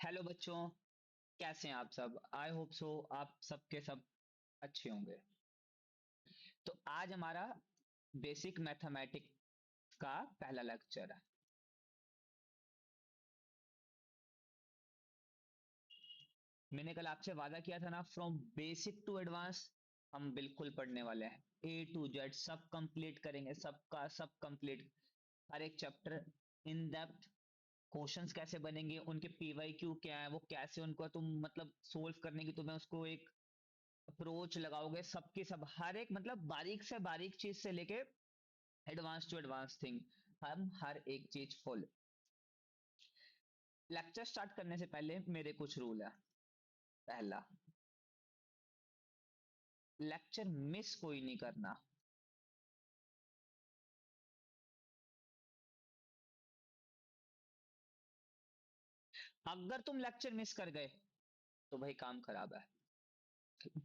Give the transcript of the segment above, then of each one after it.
Hello बच्चों, कैसे हैं आप सब? आई होप सो आप सबके सब अच्छे होंगे। तो आज हमारा बेसिक मैथमेटिक्स का पहला लेक्चर है। मैंने कल आपसे वादा किया था ना, फ्रॉम बेसिक टू एडवांस हम बिल्कुल पढ़ने वाले हैं। ए टू जेड सब कंप्लीट करेंगे, सबका सब कंप्लीट। हर एक चैप्टर इन डेप्थ। क्वेश्चंस कैसे बनेंगे, उनके पीवाई क्यू क्या है, वो कैसे उनको तुम मतलब सोल्व करने की तुम्हें उसको एक अप्रोच लगाओगे, सबकी सब हर एक मतलब बारीक से बारीक चीज से लेके एडवांस टू एडवांस थिंग, हम हर एक चीज फुल। लेक्चर स्टार्ट करने से पहले मेरे कुछ रूल है। पहला, लेक्चर मिस कोई नहीं करना। अगर तुम लेक्चर मिस कर गए तो भाई काम खराब है,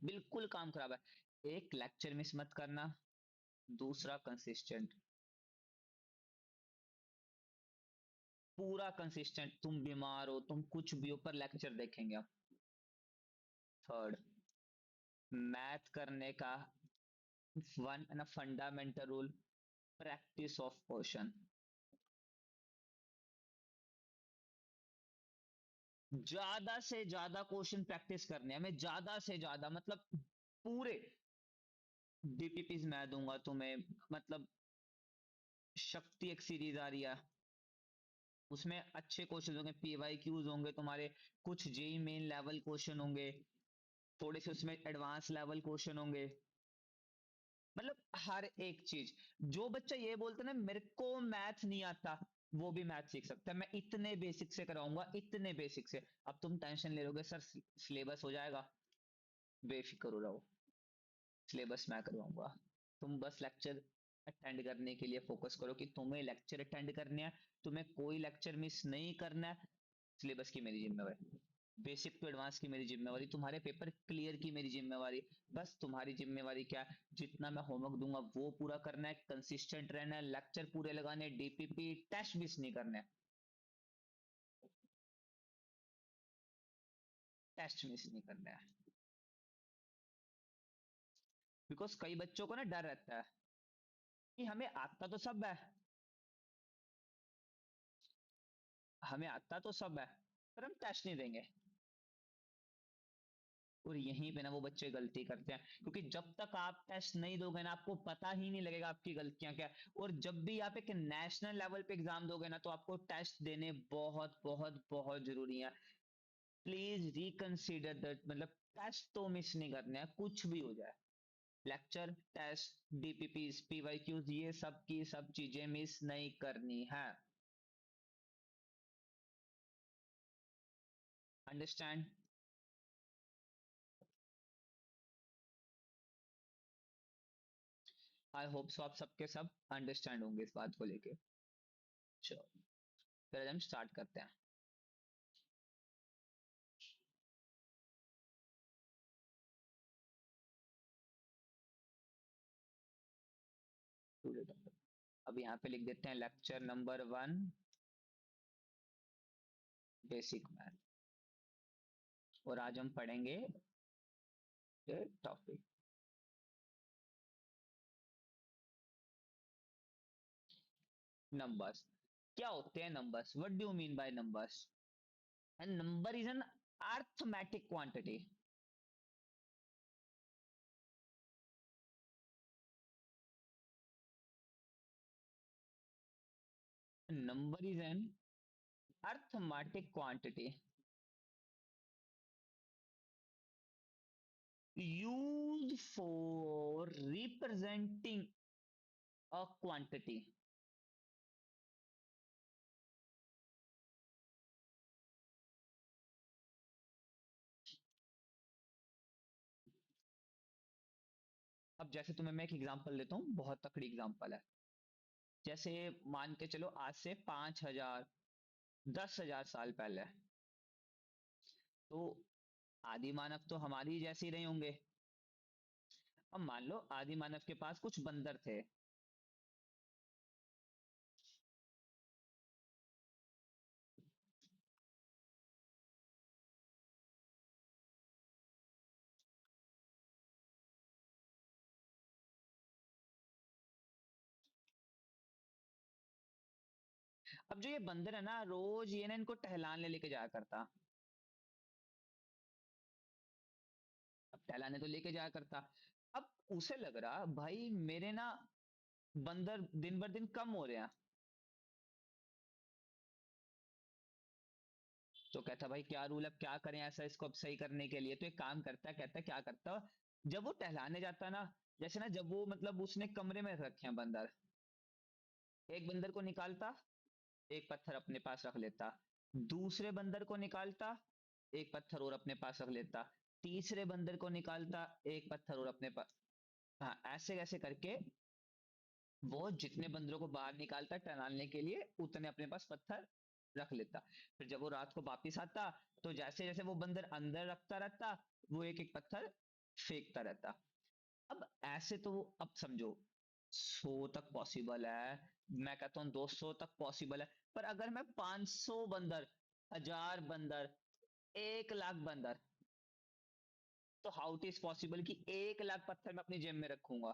बिल्कुल काम खराब है। एक लेक्चर मिस मत करना। दूसरा, कंसिस्टेंट, पूरा कंसिस्टेंट। तुम बीमार हो, तुम कुछ भी हो, पर लेक्चर देखेंगे आप। थर्ड, मैथ करने का one and fundamental rule, practice of question. ज्यादा से ज्यादा क्वेश्चन प्रैक्टिस करने हैं हमें, ज्यादा से ज्यादा मतलब पूरे डीपीपीज मैं दूंगा तुम्हें। मतलब शक्ति एक सीरीज आ रही है, उसमें अच्छे क्वेश्चन होंगे, पीवाई क्यूज होंगे तुम्हारे, कुछ जेई मेन लेवल क्वेश्चन होंगे, थोड़े से उसमें एडवांस लेवल क्वेश्चन होंगे। मतलब हर एक चीज। जो बच्चा ये बोलता है ना मेरे को मैथ नहीं आता, वो भी मैथ सीख सकता है। मैं इतने बेसिक से कराऊंगा, इतने बेसिक से। अब तुम टेंशन ले लोगे सर सिलेबस हो जाएगा, बेफिक्र हो रहो, सिलेबस मैं करवाऊंगा। तुम बस लेक्चर अटेंड करने के लिए फोकस करो कि तुम्हें लेक्चर अटेंड करने हैं, तुम्हें कोई लेक्चर मिस नहीं करना है। सिलेबस की मेरी जिम्मेवारी, बेसिक टू एडवांस की मेरी जिम्मेवारी, तुम्हारे पेपर क्लियर की मेरी जिम्मेवारी। बस तुम्हारी जिम्मेवारी क्या है, जितना मैं होमवर्क दूंगा वो पूरा करना है, कंसिस्टेंट रहना है, लेक्चर पूरे लगाने, डीपीपी टेस्ट मिस नहीं करना है। टेस्ट मिस नहीं करना है। बिकॉज कई बच्चों को ना डर रहता है कि हमें आता तो सब है, हमें आता तो सब है, पर हम टेस्ट नहीं देंगे। और यहीं पे ना वो बच्चे गलती करते हैं, क्योंकि जब तक आप टेस्ट नहीं दोगे ना आपको पता ही नहीं लगेगा आपकी गलतियां क्या है। और जब भी आप एक नेशनल लेवल पे एग्जाम दोगे ना तो आपको टेस्ट देने बहुत बहुत बहुत जरूरी है। प्लीज रिकंसीडर दैट, मतलब टेस्ट तो मिस नहीं करने हैं, कुछ भी हो जाए। लेक्चर, टेस्ट, डीपीपी, पीवाईक्यूज, ये सब की सब चीजें मिस नहीं करनी है। अंडरस्टैंड? आई होप सो आप सबके सब अंडरस्टैंड होंगे इस बात को लेके। चलो, फिर हम स्टार्ट करते हैं। अब यहाँ पे लिख देते हैं लेक्चर नंबर 1, बेसिक मैथ। और आज हम पढ़ेंगे ये टॉपिक, नंबर्स। क्या होते हैं numbers? What do you mean by numbers? And number is an arithmetic quantity. Number is an arithmetic quantity used for representing a quantity. अब जैसे तुम्हें मैं एक एग्जांपल देता हूँ, बहुत तकड़ी एग्जांपल है। जैसे मान के चलो आज से 5,000, 10,000 साल पहले, तो आदि मानव तो हमारी जैसे ही रहे होंगे। अब मान लो आदि मानव के पास कुछ बंदर थे। अब जो ये बंदर है ना, रोज ये ना इनको टहलाने लेके जाया करता। अब टहलाने तो लेके जाया करता। अब उसे लग रहा भाई मेरे ना बंदर दिन बर दिन कम हो रहे हैं। तो कहता भाई क्या रूल, अब क्या करें ऐसा इसको अब सही करने के लिए। तो एक काम करता, कहता क्या करता, जब वो टहलाने जाता ना, जैसे ना जब वो मतलब उसने कमरे में रखे हैं बंदर, एक बंदर को निकालता, एक पत्थर अपने पास रख लेता, दूसरे बंदर को निकालता, एक पत्थर और अपने पास रख लेता, तीसरे बंदर को निकालता, एक पत्थर और अपने पास। हाँ, ऐसे ऐसे करके वो जितने बंदरों को बाहर निकालता टहलाने के लिए, उतने अपने पास पत्थर रख लेता। फिर जब वो रात को वापिस आता, तो जैसे जैसे वो बंदर अंदर रखता रहता, वो एक एक पत्थर फेंकता रहता। अब ऐसे तो वो, अब समझो 100 तक पॉसिबल है, मैं कहता हूँ 200 तक पॉसिबल है, पर अगर मैं 500 बंदर, 1000 बंदर, 1 लाख बंदर, तो हाउ इट इज पॉसिबल कि 1 लाख पत्थर मैं अपनी जेब में रखूंगा।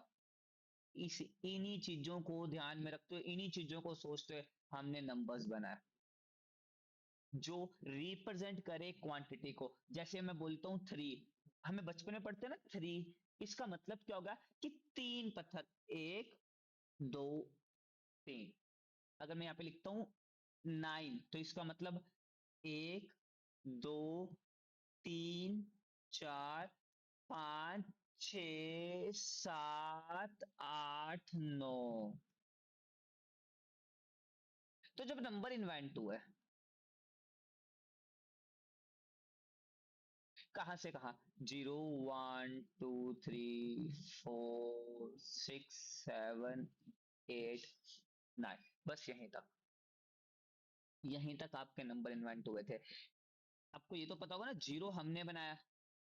इस इन्हीं चीजों को ध्यान में रखते हुए, इन्हीं चीजों को सोचते हुए हमने नंबर्स बनाए जो रिप्रेजेंट करे क्वांटिटी को। जैसे मैं बोलता हूं 3, हमें बचपन में पढ़ते हैं ना 3, इसका मतलब क्या होगा कि 3 पत्थर, 1 2 3। अगर मैं यहां पे लिखता हूं 9, तो इसका मतलब 1 2 3 4 5 6 7 8 9। तो जब नंबर इन्वेंट हुए, कहां से कहां, 0 1 2 3 4 6 7 8 9, बस यहीं तक, यहीं तक आपके नंबर इन्वेंट हुए थे। आपको ये तो पता होगा ना, जीरो हमने बनाया,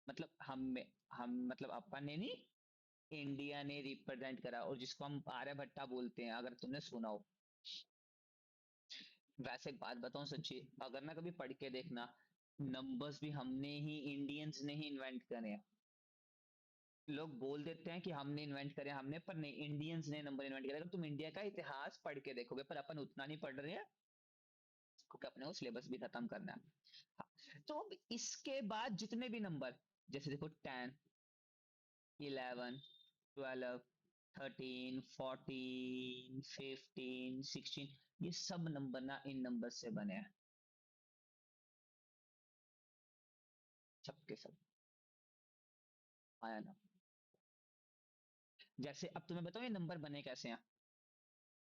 मतलब हम मतलब अपन ने नहीं, इंडिया ने रिप्रेजेंट करा, और जिसको हम आर्यभट्टा बोलते हैं, अगर तुमने सुना हो। वैसे एक बात बताऊं सच्ची, अगर ना कभी पढ़ के देखना, नंबर्स भी हमने ही, इंडियंस ने ही इन्वेंट करे हैं। लोग बोल देते हैं कि हमने इन्वेंट करे, हमने, पर नहीं, इंडियंस ने नंबर इन्वेंट किया। अगर तुम इंडिया का इतिहास पढ़ के देखोगे, पर अपन उतना नहीं पढ़ रहे हैं क्योंकि अपने को सिलेबस भी खत्म करना है। हाँ, तो अब इसके बाद जितने भी नंबर, जैसे देखो 10, 11, 12, 13, 14, 15, 16, ये सब नंबर ना इन नंबर से बने हैं, सबके सब। आया ना। जैसे अब तुम्हें बताओ ये नंबर बने कैसे हैं।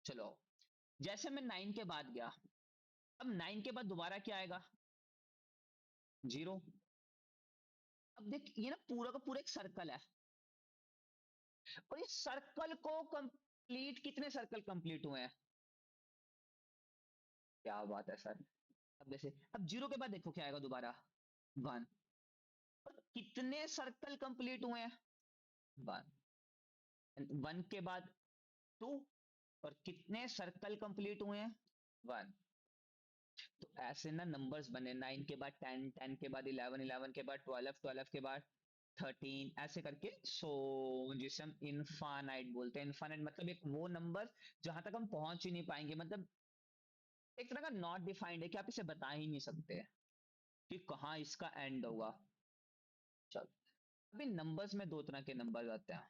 चलो, जैसे मैं 9 के बाद गया, अब 9 के बाद दोबारा क्या आएगा, 0। अब देख ये ना पूरा का पूरा एक सर्कल है, और इस सर्कल को कंप्लीट, कितने सर्कल कंप्लीट हुए हैं, क्या बात है सर। अब जैसे अब 0 के बाद देखो क्या आएगा दोबारा, 1। और कितने सर्कल कंप्लीट हुए हैं, 1। 1 के बाद 2, और कितने सर्कल कंप्लीट हुए हैं, 1। तो ऐसे ना नंबर्स बने, 9 के बाद 10, 10 के बाद 11, 11 के बाद 12, 12 के बाद 13, ऐसे करके सो, जिसे हम इनफानाइट बोलते हैं। इनफानाइट मतलब एक वो नंबर जहां तक हम पहुंच ही नहीं पाएंगे, मतलब एक तरह का नॉट डिफाइंड है कि आप इसे बता ही नहीं सकते कि कहाँ इसका एंड होगा। चलो, अभी नंबर्स में दो तरह के नंबर आते हैं।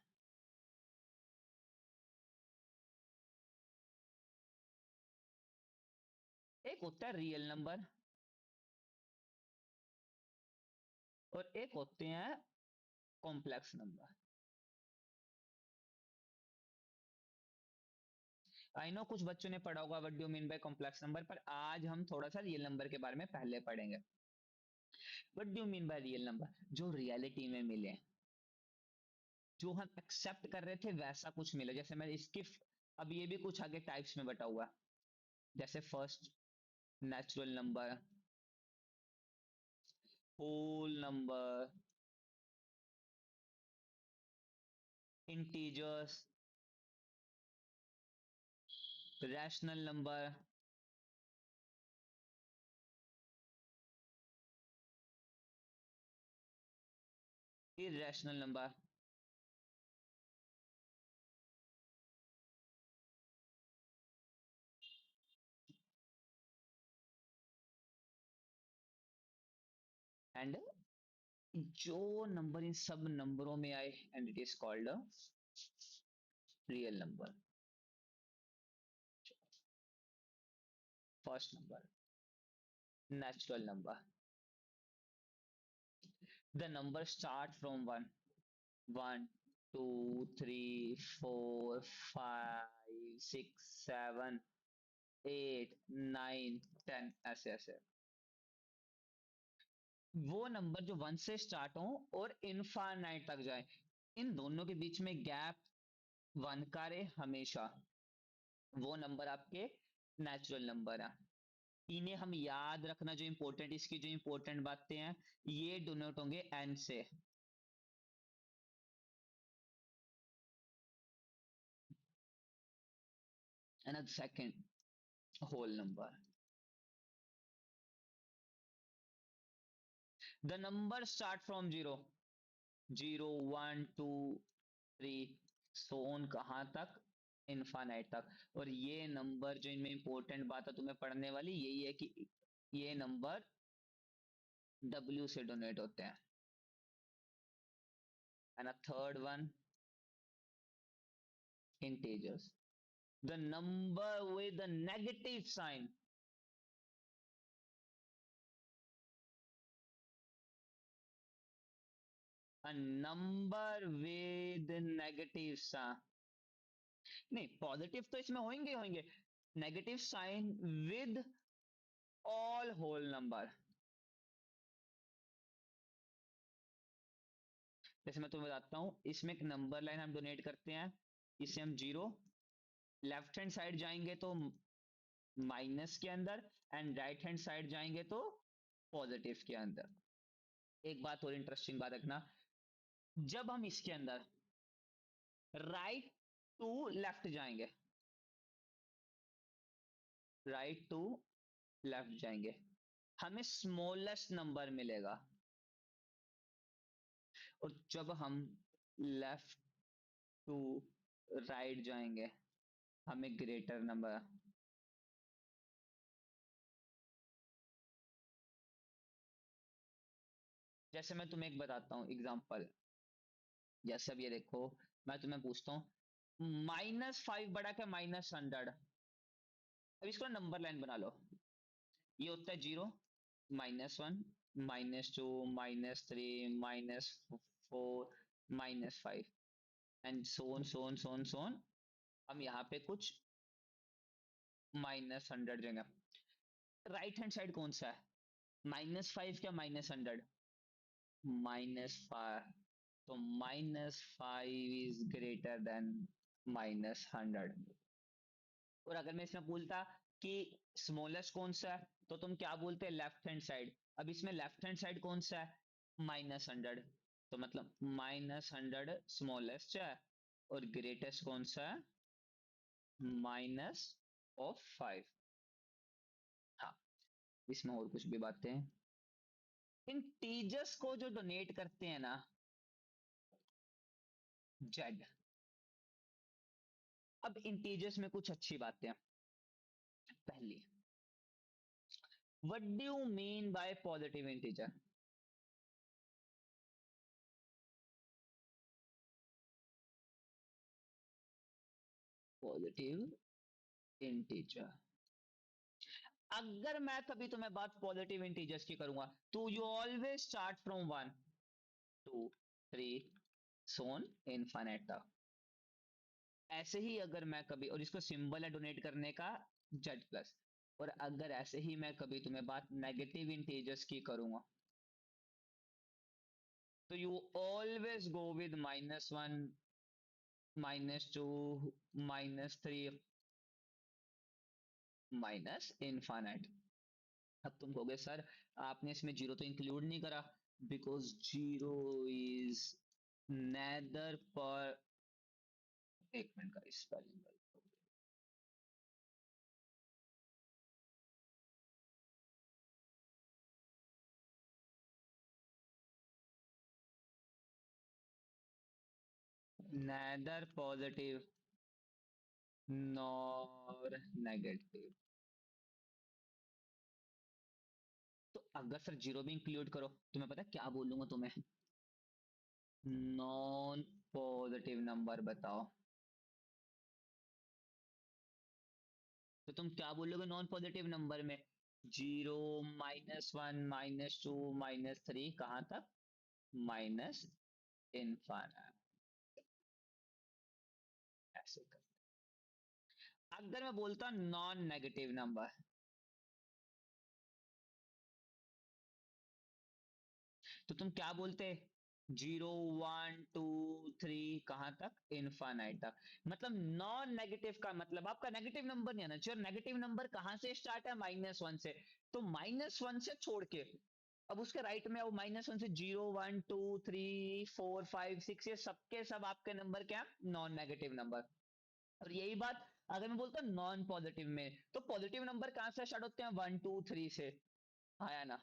एक होता है रियल नंबर, और एक होते हैं कॉम्प्लेक्स नंबर। आई नो कुछ बच्चों ने पढ़ा होगा what do mean by complex number, पर आज हम थोड़ा सा रियल नंबर के बारे में पहले पढ़ेंगे। What do mean by real number, जो रियलिटी में मिले, जो हम एक्सेप्ट कर रहे थे वैसा कुछ मिले। जैसे मैं इसकी अब ये भी कुछ आगे टाइप्स में बटा हुआ है, जैसे first natural number, whole number, integers, rational number, irrational number. And जो नंबर इन सब नंबरों में आए and it is called a real number. First number, natural number. The numbers start from 1, 1, 2, 3, 4, 5, 6, 7, 8, 9, 10 ऐसे ऐसे. वो नंबर जो 1 से स्टार्ट हो और इनफाइनाइट तक जाए, इन दोनों के बीच में गैप 1 का रहे हमेशा, वो नंबर आपके नेचुरल नंबर है. इन्हें हम याद रखना, जो इंपॉर्टेंट, इसकी जो इंपॉर्टेंट बातें हैं, ये डोनेट होंगे एन से. And second whole number. The number start from 0, 0, 1, 2, 3, so on कहां तक, इनफाइनाइट तक. और ये नंबर जो इनमें इंपॉर्टेंट बात है तुम्हें पढ़ने वाली यही है कि ये नंबर W से डोनेट होते हैं. And a third one, integers. The number with the negative sign. A number with negative sign. नहीं, पॉजिटिव तो इसमें होंगे होंगे. Negative sign with all whole number. जैसे मैं तुम्हें बताता हूं, इसमें एक नंबर लाइन हम डोनेट करते हैं, इसे हम 0, लेफ्ट हैंड साइड जाएंगे तो माइनस के अंदर, एंड राइट हैंड साइड जाएंगे तो पॉजिटिव के अंदर. एक बात और इंटरेस्टिंग बात रखना, जब हम इसके अंदर राइट टू लेफ्ट जाएंगे, राइट टू लेफ्ट जाएंगे, हमें स्मॉलेस्ट नंबर मिलेगा. और जब हम लेफ्ट टू राइट जाएंगे, हमें ग्रेटर नंबर. जैसे मैं तुम्हें एक बताता हूं एग्जांपल. जैसे अब ये देखो, मैं तुम्हें पूछता हूं -5 बड़ा क्या -100. अब इसको नंबर लाइन बना लो. ये होता है 0, -1, -2, -3, -4, -5 एंड सोन सोन सोन सोन. हम यहाँ पे कुछ -100 देंगे. राइट हैंड साइड कौन सा है, -5 क्या -100, -5. तो -5 इज ग्रेटर देन -100. और अगर मैं इसमें बोलता कि स्मॉलेस्ट कौन सा है, तो तुम क्या बोलते हैं, लेफ्ट हैंड साइड. अब इसमें लेफ्ट हैंड साइड कौन सा है, -100. तो मतलब -100 स्मॉलेस्ट है, और ग्रेटेस्ट कौन सा है, -5. हाँ, इसमें और कुछ भी बातें हैं. इन टीजर्स को जो डोनेट करते हैं ना, जेड. अब इंटीजर्स में कुछ अच्छी बातें हैं. पहली, what do you mean by positive integer. Positive integer, अगर मैं कभी तुम्हें बात पॉजिटिव इंटीजर्स की करूंगा, तो you always start from 1, 2, 3, so on infinite तक. ऐसे ही अगर मैं कभी, और इसको सिंबल है डोनेट करने का जेड प्लस. और अगर ऐसे ही मैं कभी तुम्हें बात नेगेटिव इंटीजर्स की करूंगा, तो you always go with -1, -2, -3, infinite. अब तुम कहोगे सर आपने इसमें 0 तो इंक्लूड नहीं करा, बिकॉज 0 इज नेदर पर. एक मिनट का spelling, neither positive nor negative. तो अगर सर जीरो भी इंक्लूड करो तो मैं पता है क्या बोलूंगा तुम्हें, नॉन पॉजिटिव नंबर बताओ। तो तुम क्या बोलोगे नॉन पॉजिटिव नंबर में? जीरो, -1, -2, -3, कहां तक? Minus infinite. ऐसे कर। अगर मैं बोलता नॉन नेगेटिव नंबर, तो तुम क्या बोलते? 0, 1, 2, 3, कहां तक? इनफाइनाइट तक। मतलब नॉन नेगेटिव का मतलब आपका नेगेटिव नंबर नहीं आना चाहिए, और नेगेटिव नंबर कहां से स्टार्ट है? -1 से। तो -1 से छोड़ के अब उसके राइट में वो -1 से 0, 1, 2, 3, 4, 5, 6, ये सबके सब आपके नंबर क्या? Non negative number. और यही बात अगर मैं बोलता हूँ नॉन पॉजिटिव में, तो पॉजिटिव नंबर कहां से स्टार्ट होते हैं? 1, 2, 3 से। आया ना?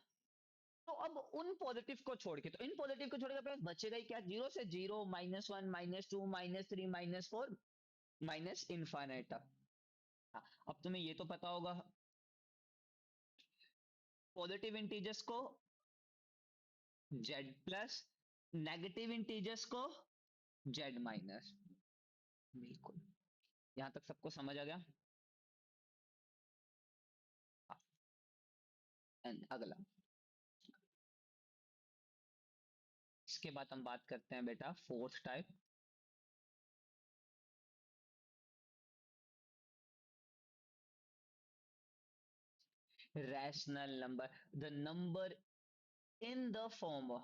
तो अब उन पॉजिटिव को छोड़ के, तो इन पॉजिटिव को छोड़ के अपने पास बचेगा ही क्या? जीरो से जीरो, -1, -2, -3, -4, माइनस इनफाइनाइट तक। हाँ, अब तुम्हें ये तो पता होगा पॉजिटिव इंटीजर्स को जेड प्लस, नेगेटिव इंटीजर्स को जेड माइनस। बिल्कुल। यहां तक सबको समझ आ गया? हाँ, and अगला, इसके बाद हम बात करते हैं बेटा fourth type, rational number, the number in the form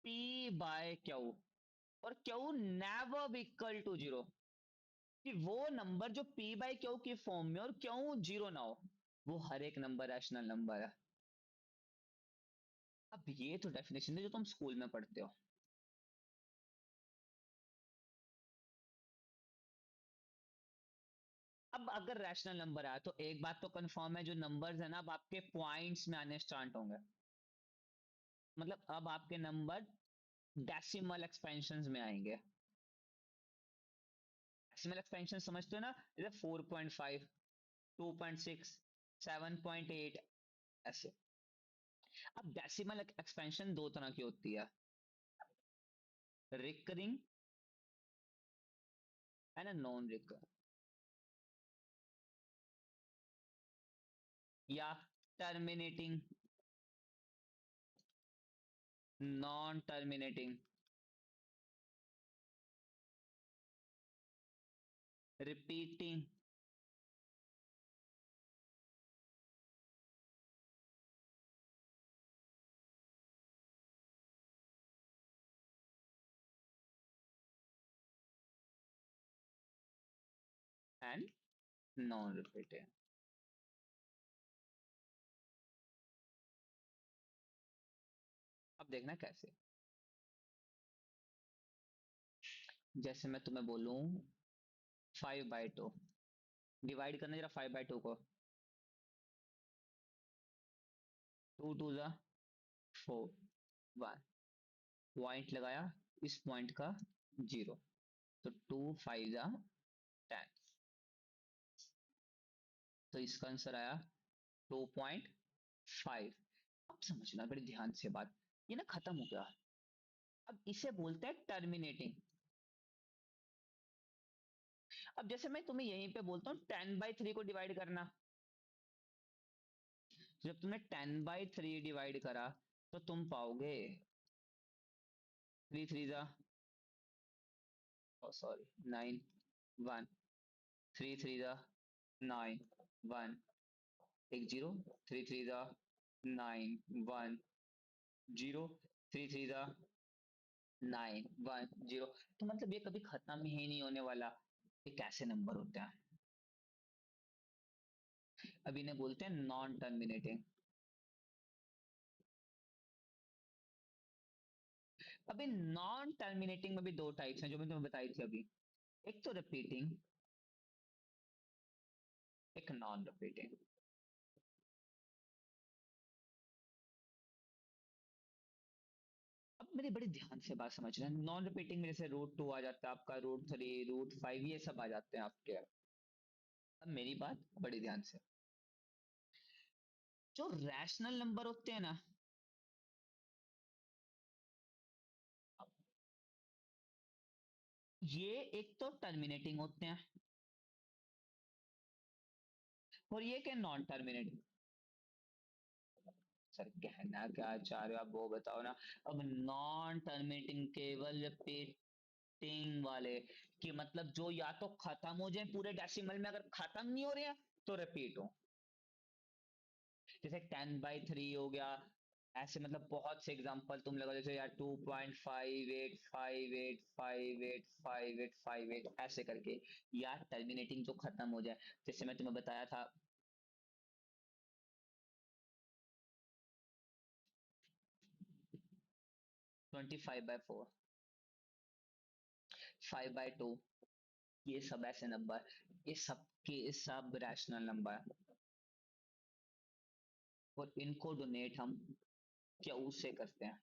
p by q, और q never equal to zero. कि वो नंबर जो पी बाय क्यू की फॉर्म में और क्यू जीरो ना हो, वो हर एक नंबर रैशनल नंबर है। अब ये तो डेफिनेशन है जो तुम स्कूल में पढ़ते हो। अब अगर रैशनल नंबर आया तो एक बात तो कंफर्म है, जो नंबर्स है ना अब आपके पॉइंट्स में आने स्टार्ट होंगे। मतलब अब आपके नंबर डेसिमल एक्सपेंशन में आएंगे। डेसिमल एक्सपेंशन समझते हो ना? जैसे 4.5, 2.6, 7.8, ऐसे। अब डेसिमल एक्सपेंशन दो तरह की होती है, रिकरिंग एंड नॉन रिकर, या terminating, non terminating, repeating, and non repeating. अब देखना कैसे। जैसे मैं तुम्हें बोलूं 5/2, डिवाइड करना जरा 5/2 को। 2 2 4, 1, पॉइंट लगाया इस पॉइंट का जीरो, तो 2 5 10, तो इसका आंसर आया 2.5। अब समझना बड़े ध्यान से बात, ये ना खत्म हो गया। अब इसे बोलते हैं टर्मिनेटिंग। अब जैसे मैं तुम्हें यहीं पे बोलता हूँ 10/3 को डिवाइड करना, जब तुमने 10/3 डिवाइड करा तो तुम पाओगे 3 3 सॉरी 9 1, 3 3 9 1, एक जीरो, 3 3 9 1 0, 3 3 9 1 0। तो मतलब ये कभी खत्म ही नहीं होने वाला। ये कैसे नंबर होते हैं? अब इन्हें बोलते हैं नॉन टर्मिनेटिंग। अब इन नॉन टर्मिनेटिंग में भी दो टाइप्स हैं जो मैं तुम्हें बताई थी अभी, एक तो रिपीटिंग, एक नॉन रिपीटिंग। अब मेरी बड़ी ध्यान से बात समझना, नॉन रिपीटिंग में जैसे √2 आ जाता है आपका, √3, √5, ये सब आ जाते हैं आपके। अब मेरी बात बड़ी ध्यान से, जो रैशनल नंबर होते हैं ना, ये एक तो टर्मिनेटिंग होते हैं और ये क्या नॉन टर्मिनेटिंग। सर कहना क्या चाह रहे हो आप वो बताओ ना। अब नॉन टर्मिनेटिंग केवल रिपीटिंग वाले कि मतलब जो या तो खत्म हो जाए पूरे डेसिमल में, अगर खत्म नहीं हो रहे हैं तो रिपीट हो। जैसे 10/3 हो गया, ऐसे मतलब बहुत से एग्जांपल तुम लगा, जैसे यार 2.5858585858 ऐसे करके, यार टर्मिनेटिंग जो खत्म हो जाए, जैसे मैं तुम्हें बताया था 25/4, 5/2, ये सब ऐसे नंबर, ये सब के सब रैशनल नंबर, और इनको डोनेट हम क्यू से करते हैं।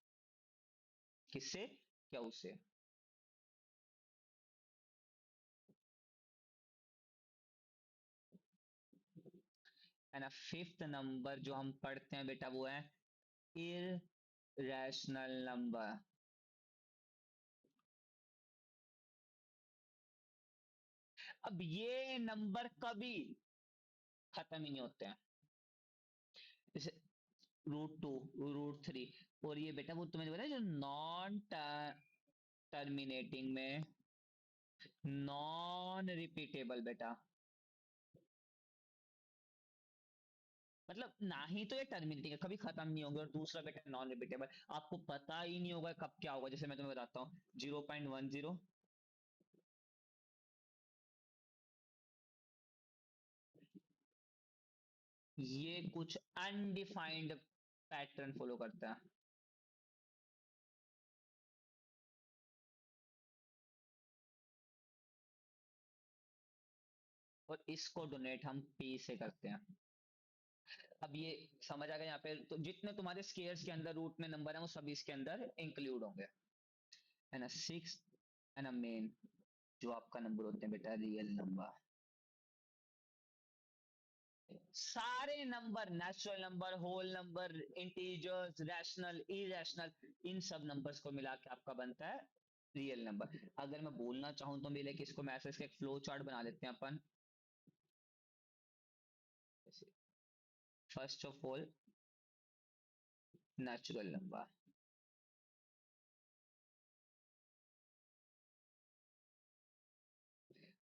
किससे? क्यू से। है ना। फिफ्थ नंबर जो हम पढ़ते हैं बेटा वो है इररेशनल नंबर। अब ये नंबर कभी खत्म ही नहीं होते हैं। जैसे √2, √3, और ये बेटा वो तुम्हें बताया जो नॉन टर्मिनेटिंग में नॉन रिपीटेबल बेटा, मतलब ना ही तो ये टर्मिनेटिंग है, कभी खत्म नहीं होंगे, और दूसरा बेटा नॉन रिपीटेबल, आपको पता ही नहीं होगा कब क्या होगा। जैसे मैं तुम्हें बताता हूँ 0.10, ये कुछ अनडिफाइंड पैटर्न फॉलो करता है, और इसको डोनेट हम पी से करते हैं। अब ये समझ आ गया, यहाँ पे तो जितने तुम्हारे स्केयर्स के अंदर रूट में नंबर है वो सभी इसके अंदर इंक्लूड होंगे। है ना। सिक्स, है ना, मेन जो आपका नंबर होते हैं बेटा रियल नंबर, सारे number, natural number, whole number, integers, rational, irrational, इन सब नंबर्स को मिला के आपका बनता है रियल नंबर। अगर मैं बोलना चाहूं तो मेरे कि इसको मैसेज का एक फ्लो चार्ट बना लेते हैं अपन। First of all natural number,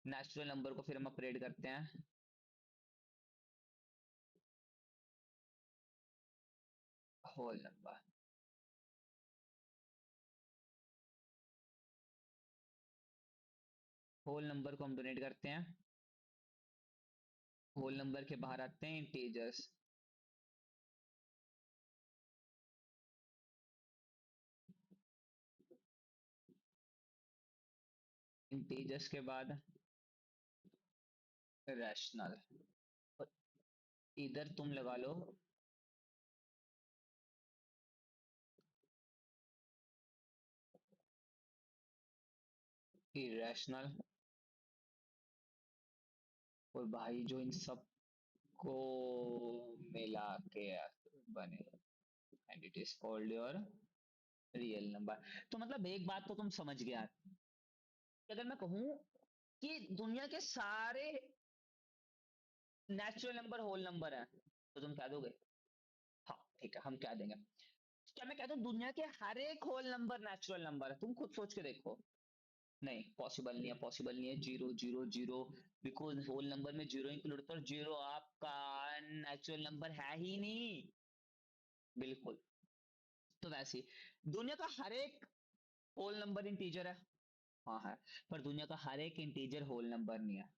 natural number को फिर हम अपग्रेड करते हैं होल नंबर, होल नंबर को हम डोनेट करते हैं, होल नंबर के बाहर आते हैं इंटीजर्स, इंटीजर्स के बाद रैशनल, और इधर तुम लगा लो इरेशनल। और भाई जो इन सब को मिला के बने, and it is called your real number. तो मतलब एक बात तो तुम समझ गया कि अगर मैं कहूं कि दुनिया के सारे नेचुरल नंबर होल नंबर है, तो तुम कह दोगे हाँ ठीक है हम कह देंगे। क्या मैं कहता हूँ दुनिया के हर एक होल नंबर नेचुरल नंबर है? तुम खुद सोच के देखो, नहीं पॉसिबल नहीं है, पॉसिबल नहीं है, 0 0 0, बिकॉज होल नंबर में जीरो इंक्लूड होता है, और जीरो आपका नेचुरल नंबर है ही नहीं। बिल्कुल। तो वैसे ही दुनिया का हर एक होल नंबर इंटीजर है। हाँ है। पर दुनिया का हर एक इंटीजर होल नंबर नहीं है।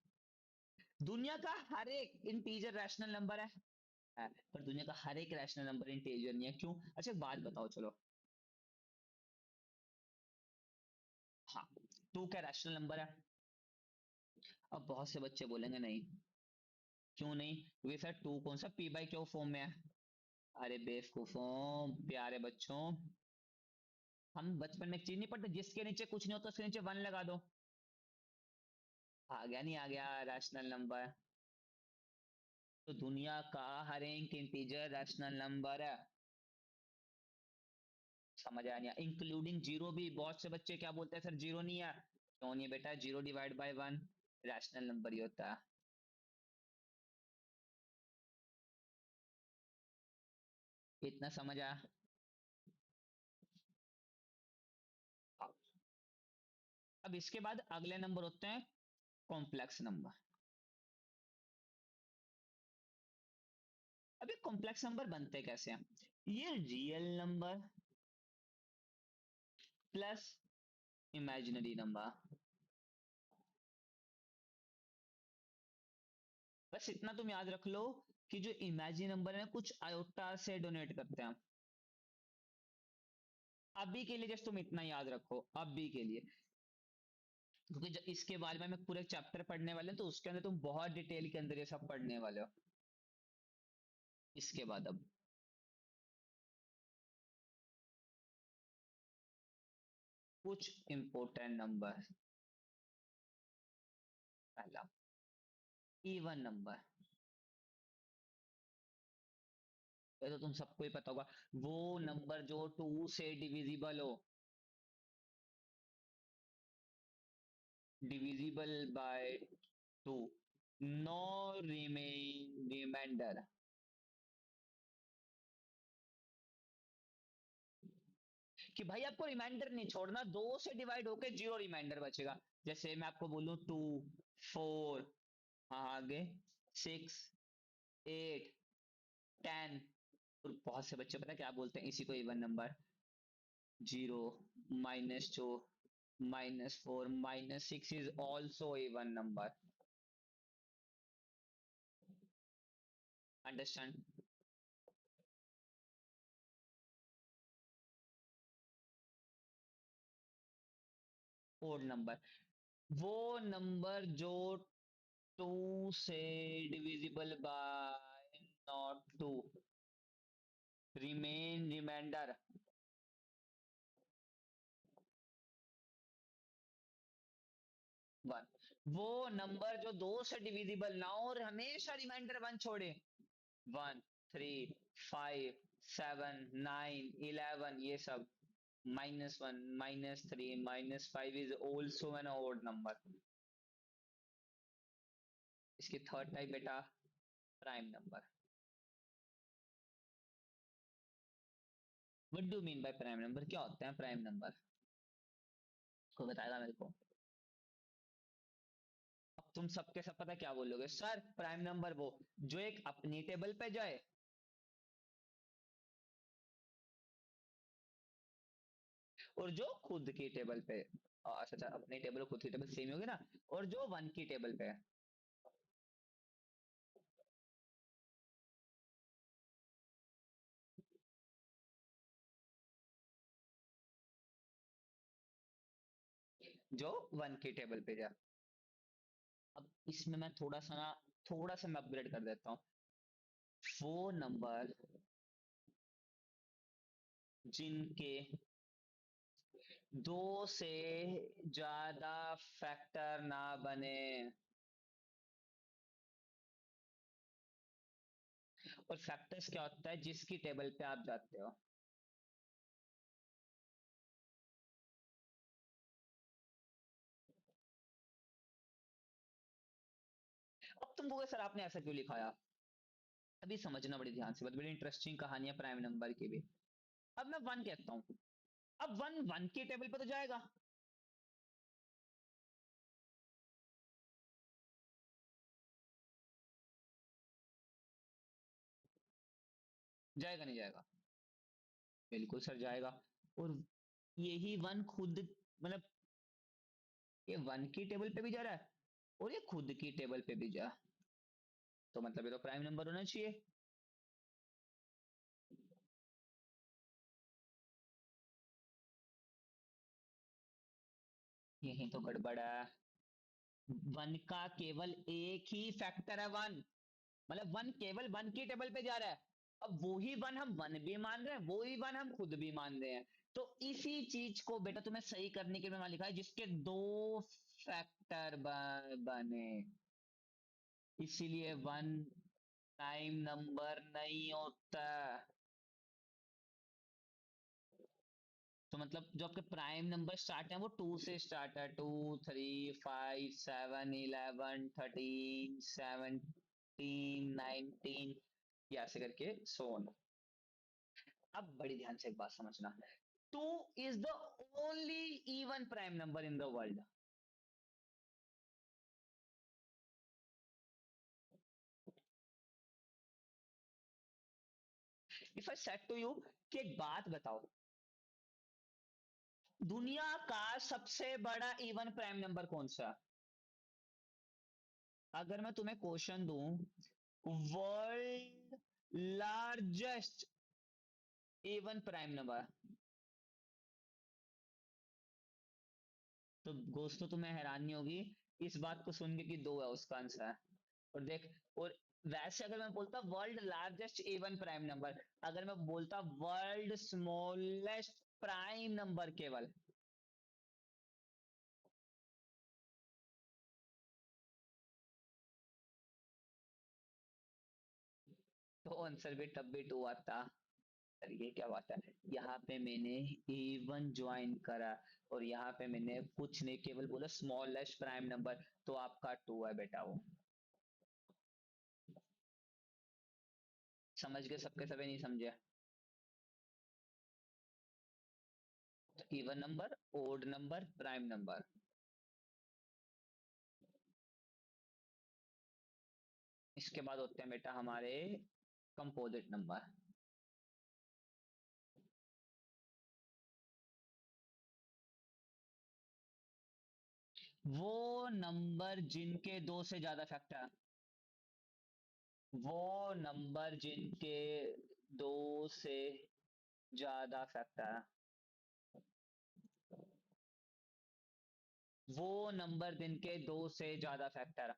दुनिया का हर एक इंटीजर रैशनल नंबर है, पर दुनिया का हर एक रैशनल नंबर इंटीजर नहीं है। क्यों? अच्छा एक बात बताओ चलो। हाँ, टू क्या रैशनल नंबर है? अब बहुत से बच्चे बोलेंगे नहीं। क्यों नहीं? क्योंकि सर टू कौन सा पी बाई क्यू फॉर्म में है। अरे बेवकूफों, प्यारे बच्चों, हम बचपन में एक चीज नहीं पढ़ते, जिसके नीचे कुछ नहीं होता उसके नीचे वन लगा दो। आ गया नहीं आ गया रैशनल नंबर? तो दुनिया का हर एक इंटीजर रैशनल नंबर है। समझ आया नहीं? इंक्लूडिंग जीरो भी। बहुत से बच्चे क्या बोलते हैं, सर जीरो नहीं है। क्यों नहीं बेटा, zero divide by one rational number ही होता है। इतना समझ आया? अब इसके बाद अगले नंबर होते हैं कॉम्प्लेक्स नंबर। अभी कॉम्प्लेक्स नंबर बनते कैसे हैं? ये real number plus imaginary number. बस इतना तुम याद रख लो कि जो इमेजिनरी नंबर है कुछ आयोटा से डोनेट करते हैं। अभी के लिए जस्ट तुम इतना याद रखो, अभी के लिए, क्योंकि जब इसके बारे में मैं पूरे चैप्टर पढ़ने वाले हैं तो उसके अंदर तुम बहुत डिटेल के अंदर ये सब पढ़ने वाले हो। इसके बाद अब कुछ इंपॉर्टेंट नंबर। पहला इवन नंबर। ये तो तुम सबको ही पता होगा, वो नंबर जो टू से डिविजिबल हो, divisible by two, no remainder. कि भाई आपको रिमाइंडर नहीं छोड़ना, दो से डिवाइड होके जीरो रिमाइंडर बचेगा। जैसे मैं आपको बोलूं टू, फोर, हाँ आगे, सिक्स, एट, टेन। और बहुत से बच्चे पता है क्या बोलते हैं इसी को even number? Zero, minus two, minus four, minus six is also even number. Understand? Odd number, वो नंबर जो टू से divisible by not two, remain remainder. One, वो नंबर जो दो से डिविजिबल ना हो और हमेशा रिमाइंडर वन छोड़े। One, three, five, seven, nine, eleven, ये सब। Minus one, minus three, minus five is also an odd number. इसकी थर्ड टाइप बेटा prime number. What do mean by prime number? क्या होता है प्राइम नंबर? कोई बताएगा मेरे को? अब तुम सबके सब पता क्या बोलोगे, सर प्राइम नंबर वो जो एक अपनी टेबल पे जाए और जो खुद की टेबल पे, अच्छा अच्छा, अपनी टेबल और खुद की टेबल सेम ही होगी ना, और जो वन की टेबल पे है। जो वन की टेबल पे जाए। अब इसमें मैं थोड़ा सा मैं अपग्रेड कर देता हूँ। वो नंबर जिनके दो से ज्यादा फैक्टर ना बने। और फैक्टर्स क्या होता है? जिसकी टेबल पे आप जाते हो। अब तुम कहोगे सर आपने ऐसा क्यों लिखाया? अभी समझना बड़ी ध्यान से, बड़ी इंटरेस्टिंग कहानी है प्राइम नंबर की भी। अब मैं वन कहता हूं, अब वन वन की टेबल पे तो जाएगा। जाएगा नहीं जाएगा? बिल्कुल सर जाएगा। और यही वन खुद, मतलब ये वन की टेबल पे भी जा रहा है और ये खुद की टेबल पे भी जा, तो मतलब ये तो प्राइम नंबर होना चाहिए। यही तो गड़बड़ है। वन का केवल एक ही फैक्टर है वन, मतलब वन केवल वन की टेबल पे जा रहा है। अब वो ही वन हम वन भी मान रहे हैं, वो ही वन हम खुद भी मान रहे हैं। तो इसी चीज को बेटा तुम्हें सही करने के लिए मैंने लिखा है जिसके दो फैक्टर बने, इसीलिए वन प्राइम नंबर नहीं होता। तो मतलब जो आपके प्राइम नंबर स्टार्ट है वो टू से स्टार्ट है, 2, 3, 5, 7, 11, 13, 17, 19, या ऐसे करके सो ऑन। अब बड़ी ध्यान से एक बात समझना, two is the only even prime number in the world. If I said to you कि एक बात बताओ, दुनिया का सबसे बड़ा इवन प्राइम नंबर कौन सा है? अगर मैं तुम्हें क्वेश्चन दूं, world largest even prime number, तो दोस्तों तुम्हें हैरानी होगी इस बात को सुन के कि दो है उसका आंसर है। और देख, और वैसे अगर मैं बोलता world largest even prime number, अगर मैं बोलता वर्ल्ड स्मॉलेस्ट प्राइम नंबर केवल, तो आंसर भी तब भी टू आता। अरे ये क्या बात है, यहाँ पे मैंने इवन ज्वाइन करा और यहाँ पे मैंने कुछ नहीं, केवल बोला स्मॉलेस्ट प्राइम नंबर, तो आपका टू है बेटा वो। समझ गए सबके सभी, नहीं समझे? तो even number, odd number, prime number. इसके बाद होते हैं बेटा हमारे कंपोजिट नंबर। वो नंबर जिनके दो से ज्यादा फैक्टर, वो नंबर जिनके दो से ज्यादा फैक्टर, वो नंबर जिनके दो से ज्यादा फैक्टर,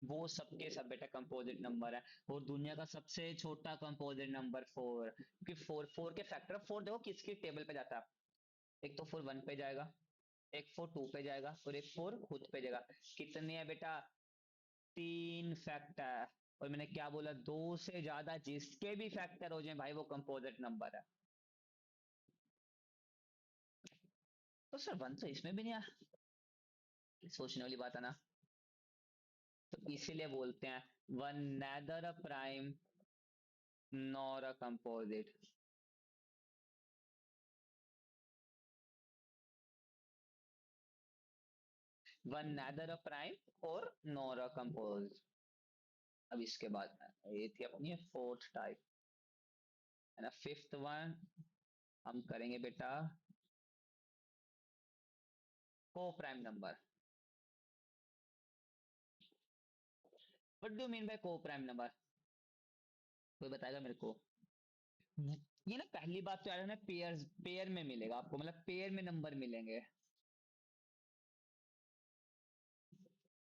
वो सबके सब बेटा कंपोजिट नंबर है। और दुनिया का सबसे छोटा कंपोजिट नंबर फोर, क्योंकि फोर, फोर के फैक्टर ऑफ फोर देखो किसकी टेबल पे जाता है। एक तो फोर वन पे जाएगा, एक फोर टू पे जाएगा और एक फोर खुद पे जाएगा। कितने है बेटा? तीन फैक्टर। और मैंने क्या बोला, दो से ज्यादा जिसके भी फैक्टर हो जाए भाई वो कंपोजिट नंबर है। तो सर वन तो इसमें भी नहीं आया, सोचने वाली बात है ना। तो इसीलिए बोलते हैं one neither a prime nor a composite. One neither a prime और नॉर अ कंपोज। अब इसके बाद ये थी अपनी फोर्थ टाइप, है ना। फिफ्थ वन हम करेंगे बेटा को prime number. What do mean by को प्राइम नंबर? कोई बताएगा मेरे को? ये ना पहली बात तो यार है ना, पेयर पेयर में मिलेगा आपको, मतलब पेयर में नंबर मिलेंगे,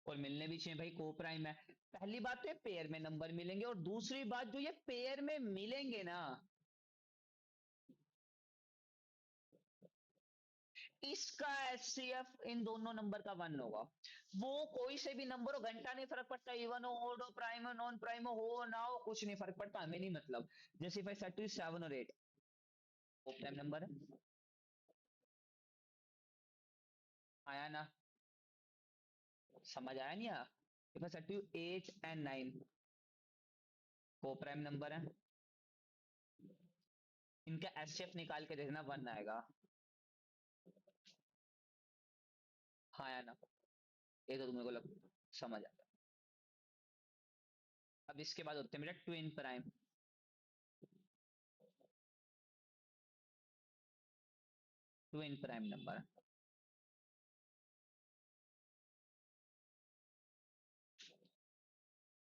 और मिलने भी चाहिए भाई, को प्राइम है। पहली बात तो ये पेयर में नंबर मिलेंगे, और दूसरी बात जो ये पेयर में मिलेंगे ना, इसका एचसीएफ इन दोनों नंबर का वन होगा। वो कोई से भी नंबर हो, घंटा नहीं फर्क पड़ता, इवन हो, ओड हो, प्राइम हो, नॉन प्राइम हो ना हो, कुछ नहीं फर्क पड़ता, हमें नहीं मतलब। जैसे if I set two seven और एट, वो प्राइम नंबर है। आया ना? समझ आया नहीं आया? If I set two eight and nine, को प्राइम नंबर है। इनका एचसीएफ निकाल के देखना, वन आएगा। हाँ आया ना? ये तो तुमको लग समझ आता। अब इसके बाद होते हैं मेरा twin prime. Twin prime number,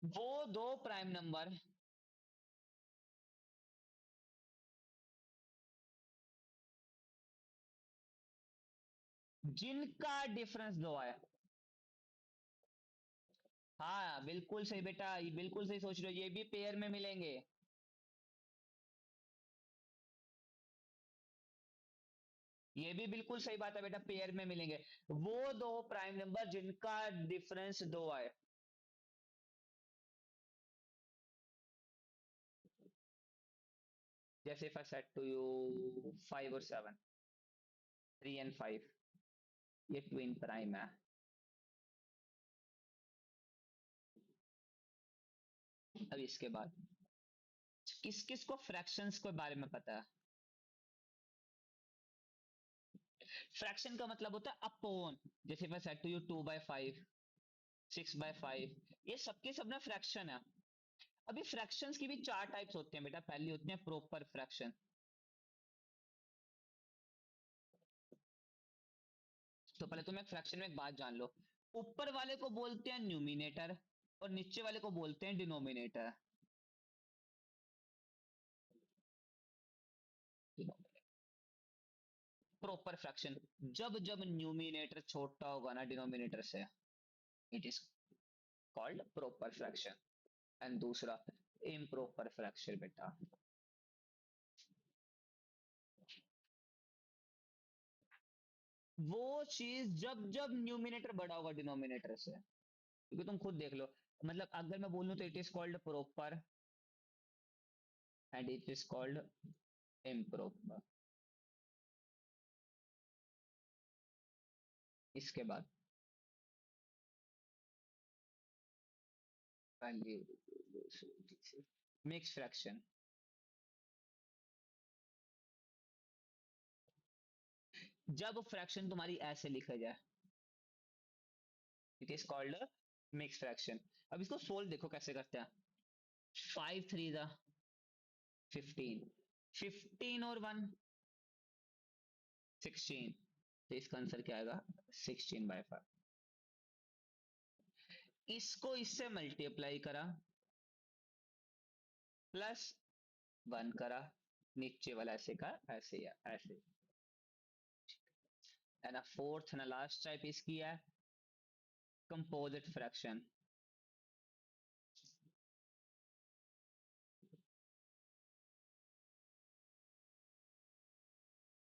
वो दो प्राइम नंबर जिनका डिफरेंस दो है। हाँ बिल्कुल सही बेटा, ये बिल्कुल सही सोच रहे हो, ये भी पेयर में मिलेंगे। ये भी बिल्कुल सही बात है बेटा, पेयर में मिलेंगे। वो दो प्राइम नंबर जिनका डिफरेंस दो आए। जैसे if I said to you 5 और 7, 3 and 5, ये ट्विन प्राइम है। अब इसके बाद किस किस को फ्रैक्शंस के बारे में पता है? फ्रैक्शन का मतलब होता है अपोन। जैसे मैं सेट टू यू 2/5, 6/5, ये सबके सब ना फ्रैक्शन है। अभी फ्रैक्शंस की भी 4 टाइप्स होते हैं बेटा। पहली होती है प्रॉपर फ्रैक्शन। तो पहले तुम एक फ्रैक्शन में एक बात जान लो, ऊपर वाले को बोलते हैं न्यूमिनेटर और नीचे वाले को बोलते हैं डिनोमिनेटर। प्रॉपर फ्रैक्शन, जब जब न्यूमिनेटर छोटा होगा ना डिनोमिनेटर से, it is called proper fraction. And दूसरा इम्प्रॉपर फ्रैक्शन बेटा। वो चीज जब जब न्यूमिनेटर बड़ा होगा डिनोमिनेटर से, क्योंकि तुम खुद देख लो, मतलब अगर मैं बोलूं तो it is called proper and it is called improper. इसके बाद पहले मिक्स फ्रैक्शन। जब फ्रैक्शन तुम्हारी ऐसे लिखा जाए, it is called mix fraction. अब इसको सोल्व देखो कैसे करते हैं। 5 3 15, 15 और 1 16, तो इसका आंसर क्या आएगा? 16/5। इसको इससे मल्टीप्लाई करा, +1 करा, नीचे वाला ऐसे का ऐसे या ऐसे। एंड फोर्थ ना लास्ट टाइप इसकी है कंपोजिट फ्रैक्शन।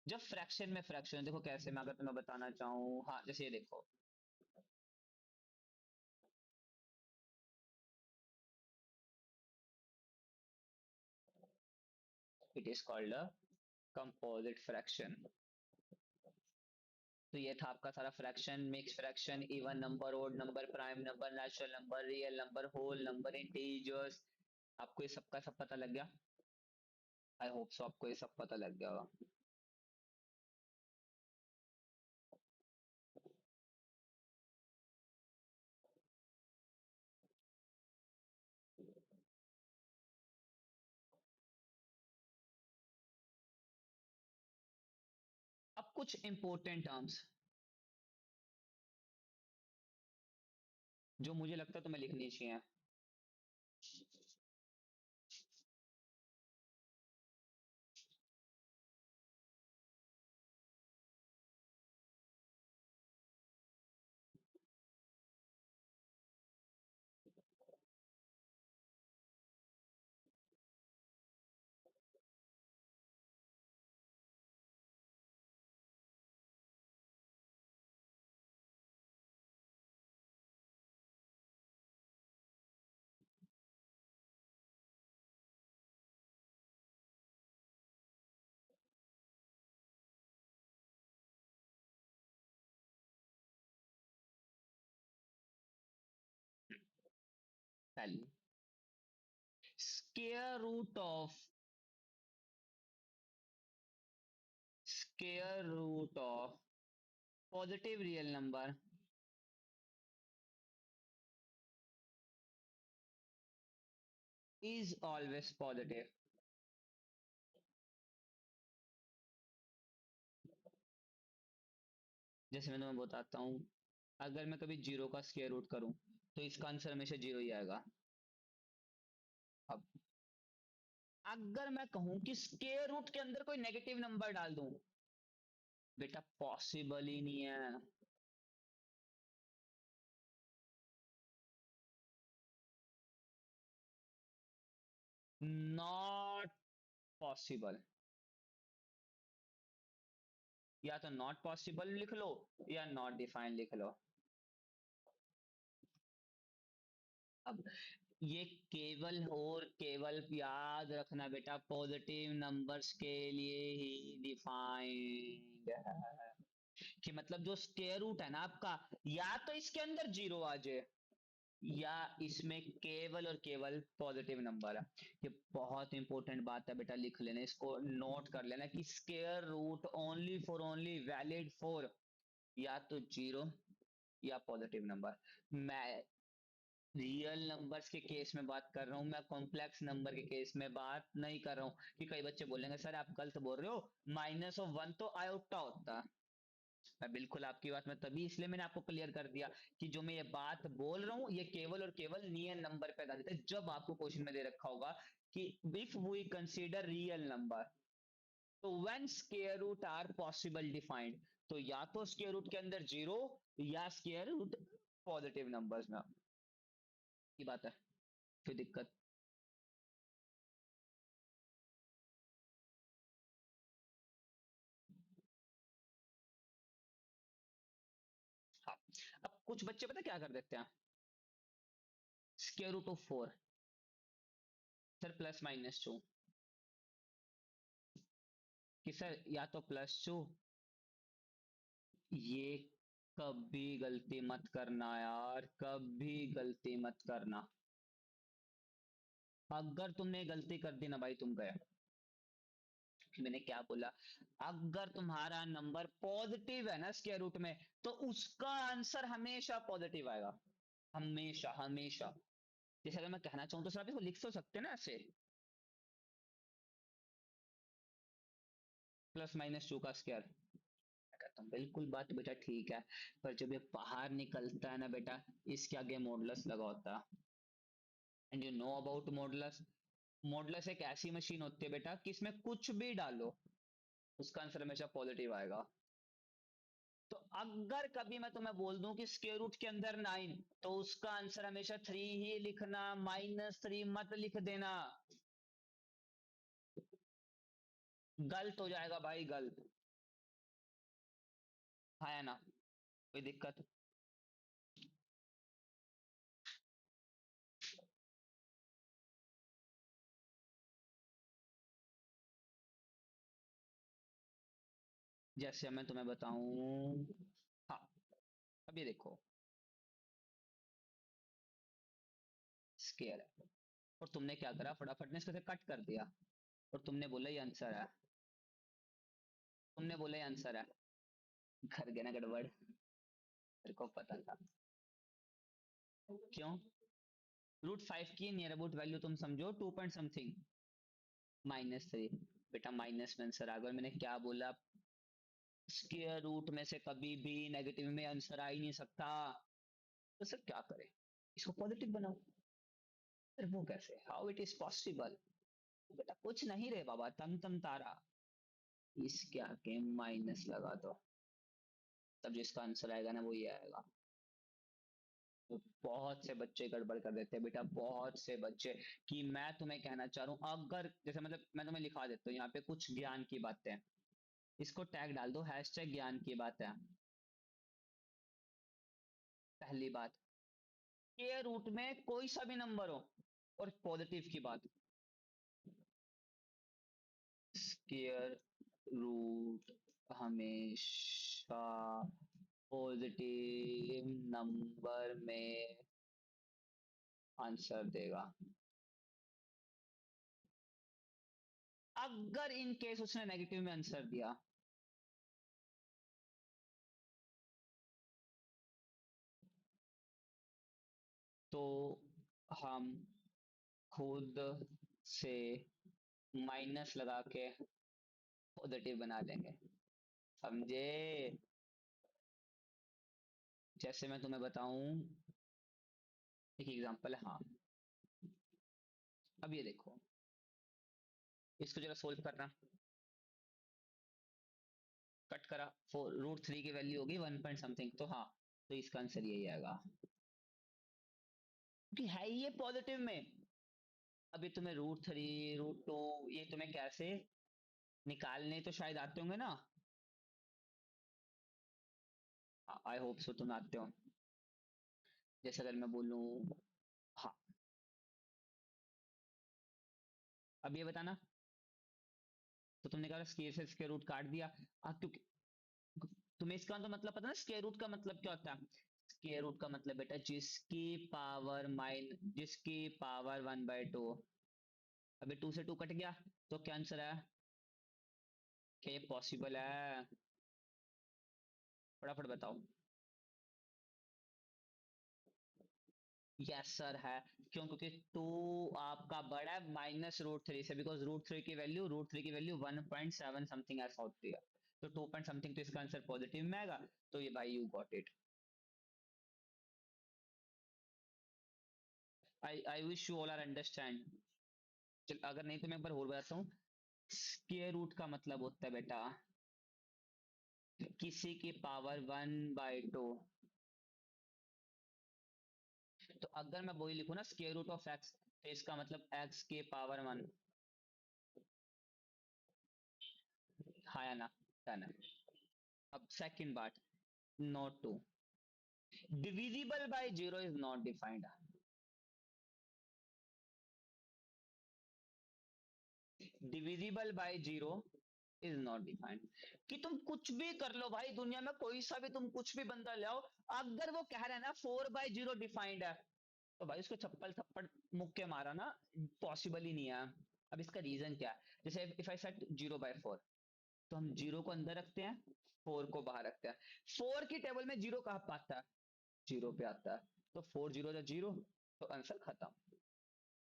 जब फ्रैक्शन में फ्रैक्शन देखो कैसे, मैं अगर तुम्हें बताना चाहूँ, हाँ जैसे ये देखो, it is called a composite fraction. तो ये था आपका सारा fraction, mix fraction, even number, odd number, prime number, natural number, real number, whole number, integers. आपको ये सबका सब पता लग गया? आई होप सो आपको ये सब पता लग गया होगा। अब कुछ इंपॉर्टेंट टर्म्स जो मुझे लगता है तुम्हें लिखनी चाहिए। पहली, square root of, square root of positive real number is always positive. जैसे मैं तुम्हें बताता हूँ, अगर मैं कभी जीरो का स्क्वायर रूट करूं तो इसका आंसर हमेशा जीरो ही आएगा। अब अगर मैं कहूं कि स्क्वायर रूट के अंदर कोई नेगेटिव नंबर डाल दूं, बेटा पॉसिबल ही नहीं है। Not possible. या तो नॉट पॉसिबल लिख लो या नॉट डिफाइन लिख लो। अब ये केवल और केवल याद रखना बेटा पॉजिटिव नंबर्स के लिए ही डिफाइंड है, कि मतलब जो स्क्वायर रूट है ना आपका, या तो इसके अंदर जीरो आ जाए या इसमें केवल और केवल पॉजिटिव नंबर है। ये बहुत इंपॉर्टेंट बात है बेटा, लिख लेना, इसको नोट कर लेना कि square root only valid for या तो जीरो या पॉजिटिव नंबर। मैं रियल नंबर्स के केस में बात कर रहा हूं, मैं कॉम्प्लेक्स नंबर के केस में बात नहीं कर रहा हूं। कि कई बच्चे बोलेंगे सर आप गलत बोल रहे हो, -1 तो आयोटा होता। मैं बिल्कुल आपकी बात में तभी इसलिए मैंने आपको क्लियर कर दिया कि जो मैं ये बात बोल रहा हूं ये केवल और केवल नियर नंबर पे आधारित है। जब आपको क्वेश्चन में दे रखा होगा कि if we consider real number, तो when square root are possible defined, तो या तो स्क्वायर रूट के अंदर जीरो या स्क्वायर रूट पॉजिटिव नंबर्स में, की बात है, फिर दिक्कत। हाँ, अब कुछ बच्चे पता क्या कर देते हैं, स्क्वायर रूट ऑफ 4 सर +-2, कि सर या तो +2, ये कभी गलती मत करना यार, कभी गलती मत करना। अगर तुमने गलती कर दी ना भाई तुम गए। मैंने क्या बोला, अगर तुम्हारा नंबर पॉजिटिव है ना स्क्वायर रूट में, तो उसका आंसर हमेशा पॉजिटिव आएगा, हमेशा हमेशा। जैसे अगर मैं कहना चाहूं तो सर आप इसको लिख तो सकते हैं ना ऐसे, +-2 का स्क्वायर। मैं कहता हूँ बिल्कुल बात बेटा ठीक है, पर जब ये बाहर निकलता है ना बेटा, इसके आगे मॉडुलस लगा होता है। And you know about modulus, modulus एक ऐसी मशीन होती है बेटा कि इसमें कुछ भी डालो उसका आंसर हमेशा पॉजिटिव आएगा। तो अगर कभी मैं तुम्हें बोल दूं कि स्क्वायर रूट के अंदर 9, तो उसका आंसर हमेशा 3 ही लिखना, -3 मत लिख देना, गलत हो जाएगा भाई, गलत। हाँ या ना, कोई दिक्कत। जैसे मैं तुम्हें बताऊं, हाँ, अब ये देखो, स्क्वायर है और तुमने क्या करा, फटाफट ने इसको कट कर दिया और तुमने बोला ये आंसर है, तुमने बोला ये आंसर है, कर गया ना गड़बड़, तेरे को पता था। क्यों, √5 की नियर अबाउट वैल्यू तुम समझो 2 पॉइंट समथिंग, -3, बेटा माइनस में आंसर आ गया। मैंने क्या बोला, स्क्वायर रूट में से कभी भी नेगेटिव में आंसर आ ही नहीं सकता। तो सर क्या करें, इसको पॉजिटिव बनाओ। फिर वो कैसे, हाउ इट इज पॉसिबल। बेटा कुछ नहीं रे बाबा, तम तम तारा, इसके आगे माइनस लगा दो, तब जिसका आंसर आएगा ना वो ये आएगा। तो बहुत से बच्चे गड़बड़ कर देते हैं बेटा, बहुत से बच्चे। कि मैं तुम्हें कहना चाह रहा हूं, अगर जैसे मतलब मैं तुम्हें लिखा देता हूँ यहाँ पे कुछ ज्ञान की बातें, इसको टैग डाल दो, #ज्ञान की बातें। पहली बात, के रूट में कोई सा भी नंबर हो, और पॉजिटिव की बात, स्क्वायर रूट हमेशा पॉजिटिव नंबर में आंसर देगा। अगर इन केस उसने नेगेटिव में आंसर दिया, तो हम खुद से माइनस लगा के पॉजिटिव बना देंगे, समझे। जैसे मैं तुम्हें बताऊं, एक एग्जांपल है, हाँ, अब ये देखो, इसको जरा सोल्व करना, कट करा, √3 की वैल्यू होगी 1 पॉइंट समथिंग, तो हाँ, तो इसका आंसर यही आएगा, क्योंकि है ही ये पॉजिटिव में। अभी तुम्हें √3 √2 ये तुम्हें कैसे निकालने तो शायद आते होंगे ना, आई होप सो तुम्हें आते हो। जैसे अगर मैं बोलूं, हाँ, अब ये बताना, तो तुमने कहा स्केयर से स्केयर रूट काट दिया। क्योंकि तुम्हें इसका तो मतलब पता ना स्केयर रूट का मतलब क्या होता है? स्केयर रूट का मतलब बेटा जिसकी पावर 1/2। अभी 2 से 2 कट गया, तो क्या आंसर है? क्या ये पॉसिबल है? फटाफट बताओ। यस सर है। क्यों? क्योंकि 2 आपका बड़ा है -√3 से, बिकॉज रूट थ्री की वैल्यू 1.7 समथिंग ऐसा होती है। तो 2 पॉइंट समथिंग, तो इसका आंसर पॉजिटिव में आएगा। तो ये भाई you got it. I wish you all are understand. चल अगर नहीं तो मैं एक बार और बताता हूँ। स्क्वायर रूट का मतलब होता है बेटा किसी की पावर 1/2। तो अगर मैं वही लिखूँ ना स्क्वायर रूट ऑफ एक्स, तो इसका मतलब एक्स के पावर 1। हाँ या ना? डन है। अब second part, note 2, divisible by 0 is not defined। Divisible by 0 is not defined. कि तुम कुछ भी कर लो भाई दुनिया में, कोई सा भी तुम कुछ भी बंदा ले आओ, अगर वो कह रहा है ना 4/0 डिफाइंड है, तो भाई उसको चप्पल थप्पड़ मुक्के के मारा ना, पॉसिबल ही नहीं है। अब इसका रीजन क्या है? जैसे इफ आई सेट 0/4, तो हम 0 को अंदर रखते हैं, 4 को बाहर रखते हैं। 4 की टेबल में 0 कहां पे आता है? 0 पे आता है। तो 4 0 तो आंसर खत्म।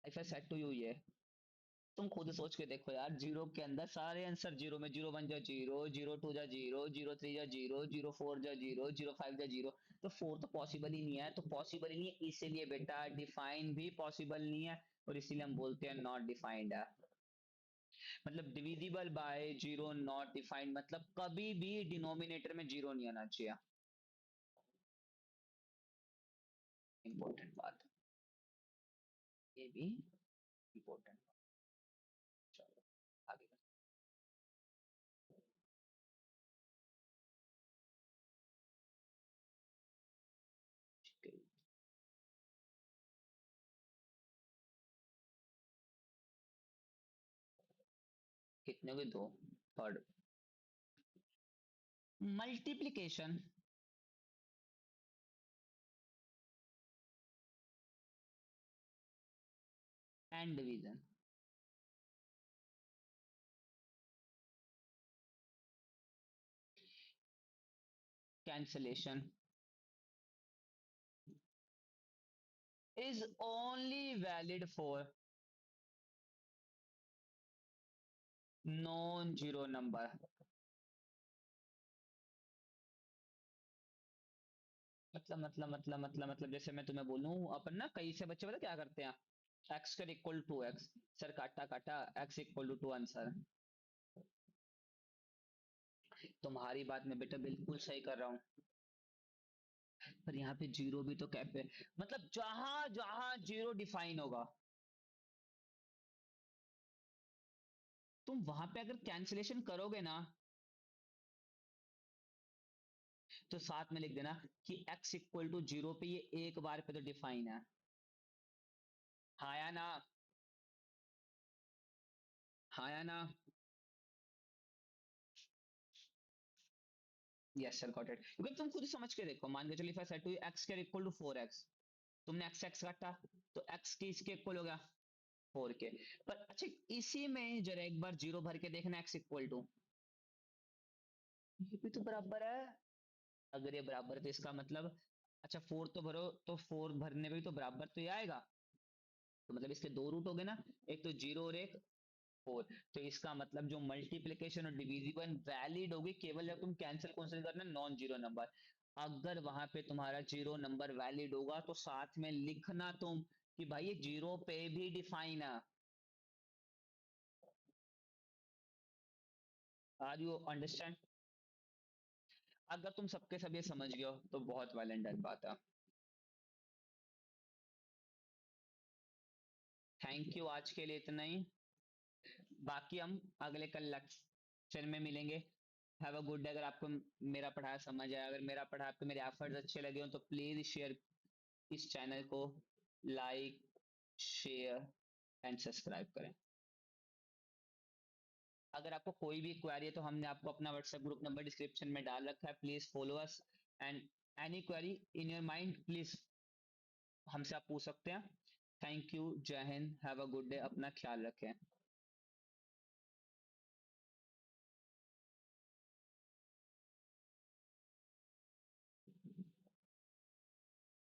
If I set to you ये, तुम खुद सोच के देखो यार, 0 के अंदर सारे आंसर 0 में, 0 1 जा 0, 0 2 जा 0, 0 3 जा 0, 0 4 जा 0, 0 5 जा 0। तो 4 तो पॉसिबल ही नहीं है, तो पॉसिबल ही नहीं है, इसीलिए बेटा डिफाइन भी पॉसिबल नहीं है, और इसीलिए हम बोलते हैं नॉट डिफाइंड है। मतलब डिविजिबल बाय 0 नॉट डिफाइंड, मतलब कभी भी डिनोमिनेटर में 0 नहीं आना चाहिए। इंपॉर्टेंट बात, ये भी इंपॉर्टेंट। चलो आगे बढ़ते हैं। कितने हुए? दो। Third, multiplication and division. cancellation is only valid for non zero number। मतलब जैसे मैं तुम्हें बोलूं, अपन ना कई से बच्चे पता क्या करते हैं, x कर इक्वल टू एक्स, सर काटा काटा x इक्वल टू आंसर। तुम्हारी बात में बेटा बिल्कुल सही कर रहा हूँ, पर यहाँ पे जीरो भी तो कैप है। मतलब जहां जहां जीरो डिफाइन होगा, तुम वहां पे अगर कैंसिलेशन करोगे ना, तो साथ में लिख देना कि x इक्वल टू 0 पे ये एक बार पे तो डिफाइन है। हाँ या ना? हाँ या ना? Yes sir got it. क्योंकि तुम खुद समझ के देखो, मान के चलो if I set two x के इक्वल टू 4x, तुमने x x काटा, तो x की इसके इक्वल हो गया 4 के। पर अच्छा, इसी में जरा एक बार जीरो भर के देखना, x इक्वल टू, ये भी तो बराबर है। अगर ये बराबर है तो इसका मतलब, अच्छा 4 तो भरो, तो 4 भरने पे भी तो बराबर तो ये आएगा। तो मतलब इसके दो रूट हो गए ना, एक तो जीरो और एक 4। तो इसका मतलब जो मल्टीप्लीकेशन और डिवीजन वैलिड होगी केवल जब तुम कैंसिल कौन करना नॉन जीरो नंबर। अगर वहां पे तुम्हारा जीरो नंबर वैलिड होगा, तो साथ में लिखना तुम कि भाई ये जीरो पे भी डिफाइन है। Are you understand? अगर तुम सबके सब ये समझ गए हो तो बहुत वेल एंड डन बात है। थैंक यू, आज के लिए इतना ही। बाकी हम अगले कल लेक्चर में मिलेंगे। Have a good day. अगर आपको मेरा पढ़ाया समझ आया, अगर मेरा पढ़ाया आपको मेरे एफर्ट्स अच्छे लगे हो, तो प्लीज शेयर इस चैनल को, लाइक शेयर एंड सब्सक्राइब करें। अगर आपको कोई भी क्वेरी है तो हमने आपको अपना व्हाट्सएप ग्रुप नंबर डिस्क्रिप्शन में डाल रखा है, please follow us and any query in your mind please हमसे आप पूछ सकते हैं। थैंक यू, जय Hind, have a good day, अपना ख्याल रखें।